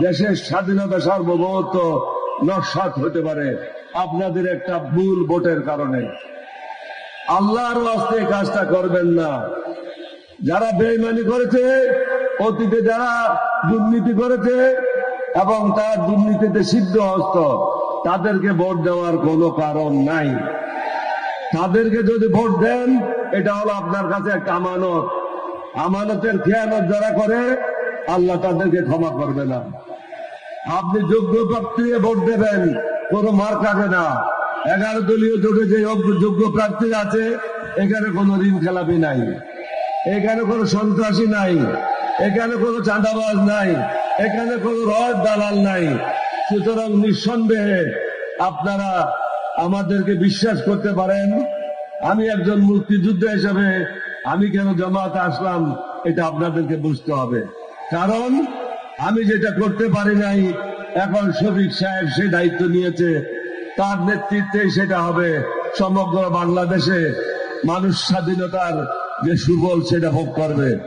দেশের স্বাধীনতা সার্বভৌমত্ব নস্যাৎ হতে পারে আপনাদের একটা ভুল ভোটের কারণে। আল্লাহর ওয়াস্তে কাজটা করবেন না। যারা বেঈমানি করেছে, অতীতে যারা দুর্নীতি করেছে এবং তারা দুর্নীতিতে সিদ্ধহস্ত, তাদেরকে ভোট দেওয়ার কোনো কারণ নাই। তাদেরকে যদি ভোট দেন, এটা হলো আপনার কাছে একটা আমানত। আমানতের খেয়ানত যারা করে, আল্লাহ তাদেরকে ক্ষমা করবে না। আপনি যোগ্য প্রার্থী ভোট দেবেন, কোনো মার খাবে না। 11 দলীয় জোটে যে যোগ্য প্রার্থী আছে, এখানে কোনো ঋণ খেলাপি নাই, এখানে কোনো সন্ত্রাসী নাই, এখানে কোনো চাঁদাবাজ নাই, এখানে কোনো রড দালাল নাই। সুতরাং নিঃসন্দেহে আপনারা আমাদেরকে বিশ্বাস করতে পারেন। আমি একজন মুক্তিযোদ্ধা হিসেবে আমি কেন জামাতে আসলাম, এটা আপনাদেরকে বুঝতে হবে। কারণ আমি যেটা করতে পারি নাই, এখন শফিক সাহেব সে দায়িত্ব নিয়েছে, তার নেতৃত্বে সেটা হবে। সমগ্র বাংলাদেশে মানুষ স্বাধীনতার যে সুফল সেটা ভোগ করবে।